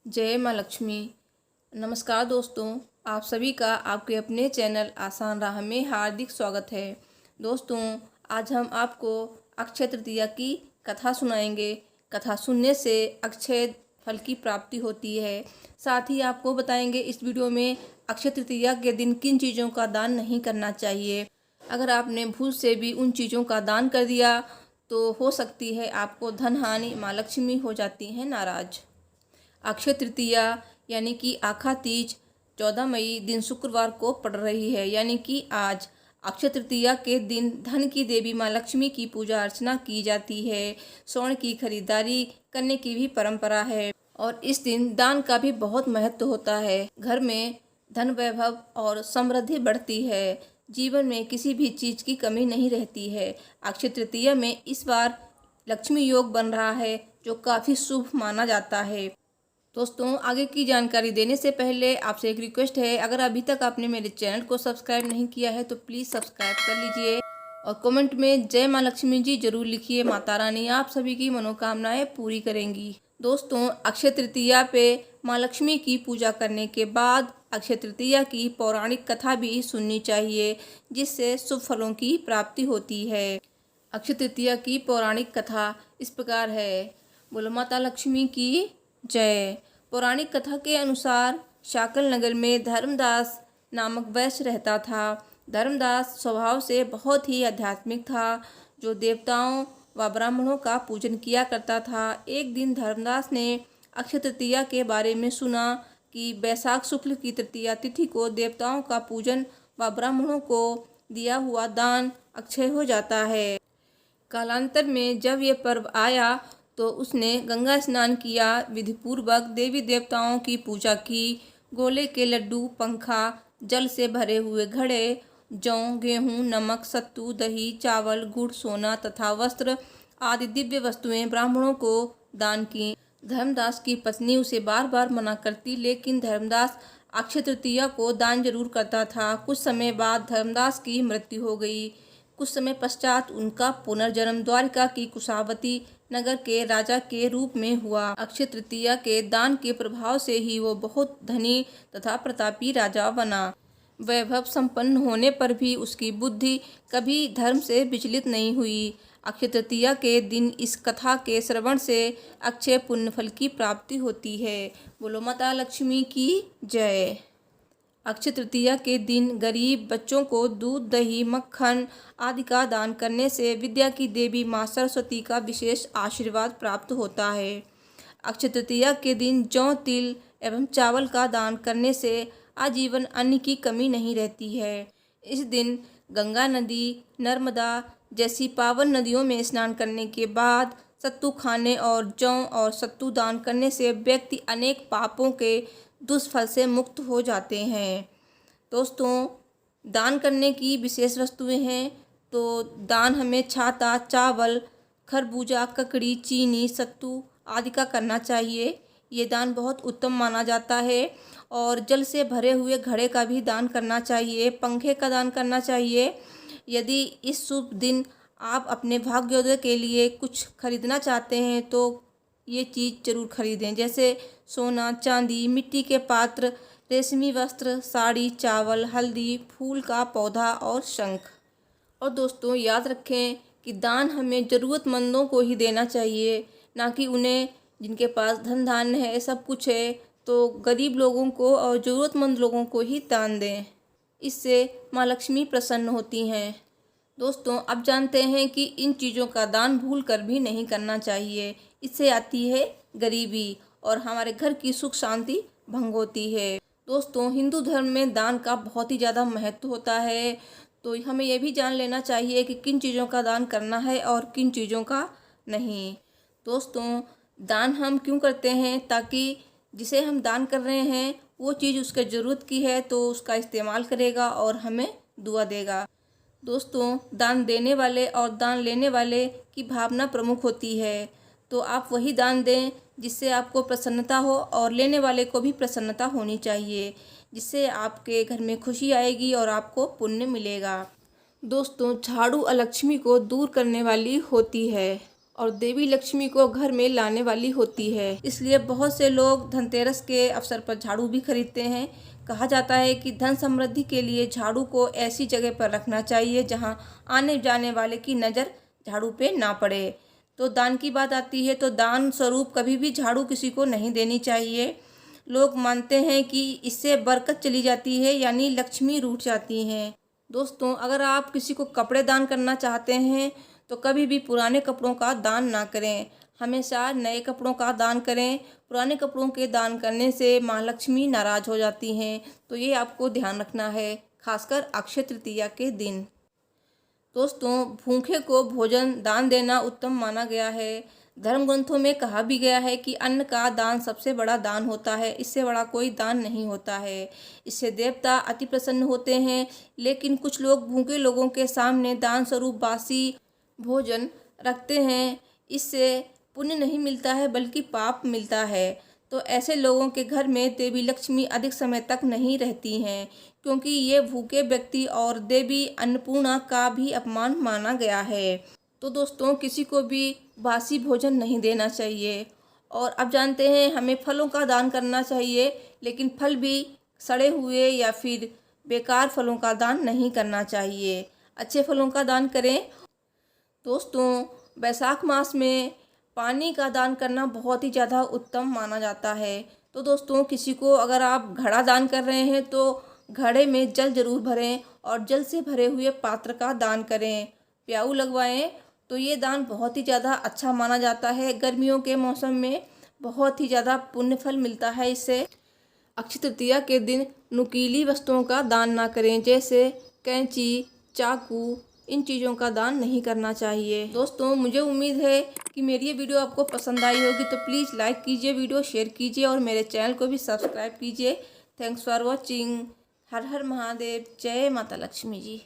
जय माँ लक्ष्मी। नमस्कार दोस्तों, आप सभी का आपके अपने चैनल आसान राह में हार्दिक स्वागत है। दोस्तों, आज हम आपको अक्षय तृतीया की कथा सुनाएंगे। कथा सुनने से अक्षय फल की प्राप्ति होती है। साथ ही आपको बताएंगे इस वीडियो में अक्षय तृतीया के दिन किन चीज़ों का दान नहीं करना चाहिए। अगर आपने भूल से भी उन चीज़ों का दान कर दिया तो हो सकती है आपको धन हानि, माँ लक्ष्मी हो जाती हैं नाराज। अक्षय तृतीया यानी कि आखा तीज 14 मई दिन शुक्रवार को पड़ रही है, यानी कि आज अक्षय तृतीया के दिन धन की देवी माँ लक्ष्मी की पूजा अर्चना की जाती है। स्वर्ण की खरीदारी करने की भी परंपरा है और इस दिन दान का भी बहुत महत्व होता है। घर में धन वैभव और समृद्धि बढ़ती है। जीवन में किसी भी चीज़ की कमी नहीं रहती है। अक्षय तृतीया में इस बार लक्ष्मी योग बन रहा है जो काफ़ी शुभ माना जाता है। दोस्तों, आगे की जानकारी देने से पहले आपसे एक रिक्वेस्ट है, अगर अभी तक आपने मेरे चैनल को सब्सक्राइब नहीं किया है तो प्लीज़ सब्सक्राइब कर लीजिए और कमेंट में जय माँ लक्ष्मी जी जरूर लिखिए। माता रानी आप सभी की मनोकामनाएं पूरी करेंगी। दोस्तों, अक्षय तृतीया पे माँ लक्ष्मी की पूजा करने के बाद अक्षय तृतीया की पौराणिक कथा भी सुननी चाहिए, जिससे शुभ फलों की प्राप्ति होती है। अक्षय तृतीया की पौराणिक कथा इस प्रकार है। बोलो माता लक्ष्मी की जय। पौराणिक कथा के अनुसार शाकल नगर में धर्मदास नामक वैश्य रहता था। धर्मदास स्वभाव से बहुत ही आध्यात्मिक था, जो देवताओं व ब्राह्मणों का पूजन किया करता था। एक दिन धर्मदास ने अक्षय तृतीया के बारे में सुना कि वैशाख शुक्ल की तृतीया तिथि को देवताओं का पूजन व ब्राह्मणों को दिया हुआ दान अक्षय हो जाता है। कालांतर में जब ये पर्व आया तो उसने गंगा स्नान किया, विधिपूर्वक देवी देवताओं की पूजा की। गोले के लड्डू, पंखा, जल से भरे हुए घड़े, जौ, गेहूं, नमक, सत्तू, दही, चावल, गुड़, सोना तथा वस्त्र आदि दिव्य वस्तुएं ब्राह्मणों को दान की। धर्मदास की पत्नी उसे बार बार मना करती, लेकिन धर्मदास अक्षय तृतीया को दान जरूर करता था। कुछ समय बाद धर्मदास की मृत्यु हो गई। कुछ समय पश्चात उनका पुनर्जन्म द्वारिका की कुशावती नगर के राजा के रूप में हुआ। अक्षय तृतीया के दान के प्रभाव से ही वो बहुत धनी तथा प्रतापी राजा बना। वैभव संपन्न होने पर भी उसकी बुद्धि कभी धर्म से विचलित नहीं हुई। अक्षय तृतीया के दिन इस कथा के श्रवण से अक्षय पुण्य फल की प्राप्ति होती है। बोलो माता लक्ष्मी की जय। अक्षय तृतीया के दिन गरीब बच्चों को दूध, दही, मक्खन आदि का दान करने से विद्या की देवी माँ सरस्वती का विशेष आशीर्वाद प्राप्त होता है। अक्षय तृतीया के दिन जौ, तिल एवं चावल का दान करने से आजीवन अन्न की कमी नहीं रहती है। इस दिन गंगा नदी, नर्मदा जैसी पावन नदियों में स्नान करने के बाद सत्तू खाने और जौ और सत्तू दान करने से व्यक्ति अनेक पापों के दुष्फल से मुक्त हो जाते हैं। दोस्तों, दान करने की विशेष वस्तुएं हैं तो दान हमें छाता, चावल, खरबूजा, ककड़ी, चीनी, सत्तू आदि का करना चाहिए। ये दान बहुत उत्तम माना जाता है। और जल से भरे हुए घड़े का भी दान करना चाहिए। पंखे का दान करना चाहिए। यदि इस शुभ दिन आप अपने भाग्योदय के लिए कुछ खरीदना चाहते हैं तो ये चीज़ जरूर खरीदें, जैसे सोना, चांदी, मिट्टी के पात्र, रेशमी वस्त्र, साड़ी, चावल, हल्दी, फूल का पौधा और शंख। और दोस्तों, याद रखें कि दान हमें ज़रूरतमंदों को ही देना चाहिए, ना कि उन्हें जिनके पास धन धान्य है, सब कुछ है, तो गरीब लोगों को और ज़रूरतमंद लोगों को ही दान दें। इससे माँ लक्ष्मी प्रसन्न होती हैं। दोस्तों, अब जानते हैं कि इन चीज़ों का दान भूल कर भी नहीं करना चाहिए। इससे आती है गरीबी और हमारे घर की सुख शांति भंग होती है। दोस्तों, हिंदू धर्म में दान का बहुत ही ज़्यादा महत्व होता है, तो हमें यह भी जान लेना चाहिए कि किन चीज़ों का दान करना है और किन चीज़ों का नहीं। दोस्तों, दान हम क्यों करते हैं? ताकि जिसे हम दान कर रहे हैं वो चीज़ उसके ज़रूरत की है तो उसका इस्तेमाल करेगा और हमें दुआ देगा। दोस्तों, दान देने वाले और दान लेने वाले की भावना प्रमुख होती है, तो आप वही दान दें जिससे आपको प्रसन्नता हो और लेने वाले को भी प्रसन्नता होनी चाहिए, जिससे आपके घर में खुशी आएगी और आपको पुण्य मिलेगा। दोस्तों, झाड़ू अलक्ष्मी को दूर करने वाली होती है और देवी लक्ष्मी को घर में लाने वाली होती है। इसलिए बहुत से लोग धनतेरस के अवसर पर झाड़ू भी खरीदते हैं। कहा जाता है कि धन समृद्धि के लिए झाड़ू को ऐसी जगह पर रखना चाहिए जहां आने जाने वाले की नज़र झाड़ू पे ना पड़े। तो दान की बात आती है तो दान स्वरूप कभी भी झाड़ू किसी को नहीं देनी चाहिए। लोग मानते हैं कि इससे बरकत चली जाती है, यानी लक्ष्मी रूठ जाती हैं। दोस्तों, अगर आप किसी को कपड़े दान करना चाहते हैं तो कभी भी पुराने कपड़ों का दान ना करें, हमेशा नए कपड़ों का दान करें। पुराने कपड़ों के दान करने से माँ लक्ष्मी नाराज हो जाती हैं, तो ये आपको ध्यान रखना है, खासकर अक्षय तृतीया के दिन। दोस्तों, भूखे को भोजन दान देना उत्तम माना गया है। धर्म ग्रंथों में कहा भी गया है कि अन्न का दान सबसे बड़ा दान होता है, इससे बड़ा कोई दान नहीं होता है। इससे देवता अति प्रसन्न होते हैं। लेकिन कुछ लोग भूखे लोगों के सामने दान स्वरूप बासी भोजन रखते हैं। इससे पुण्य नहीं मिलता है बल्कि पाप मिलता है। तो ऐसे लोगों के घर में देवी लक्ष्मी अधिक समय तक नहीं रहती हैं, क्योंकि ये भूखे व्यक्ति और देवी अन्नपूर्णा का भी अपमान माना गया है। तो दोस्तों, किसी को भी बासी भोजन नहीं देना चाहिए। और अब जानते हैं हमें फलों का दान करना चाहिए, लेकिन फल भी सड़े हुए या फिर बेकार फलों का दान नहीं करना चाहिए, अच्छे फलों का दान करें। दोस्तों, बैसाख मास में पानी का दान करना बहुत ही ज़्यादा उत्तम माना जाता है। तो दोस्तों, किसी को अगर आप घड़ा दान कर रहे हैं तो घड़े में जल जरूर भरें और जल से भरे हुए पात्र का दान करें, प्याऊ लगवाएं। तो ये दान बहुत ही ज़्यादा अच्छा माना जाता है। गर्मियों के मौसम में बहुत ही ज़्यादा पुण्य फल मिलता है इससे। अक्षय तृतीया के दिन नुकीली वस्तुओं का दान ना करें, जैसे कैंची, चाकू, इन चीज़ों का दान नहीं करना चाहिए। दोस्तों, मुझे उम्मीद है कि मेरी ये वीडियो आपको पसंद आई होगी, तो प्लीज़ लाइक कीजिए, वीडियो शेयर कीजिए और मेरे चैनल को भी सब्सक्राइब कीजिए। Thanks for watching. हर हर महादेव। जय माता लक्ष्मी जी।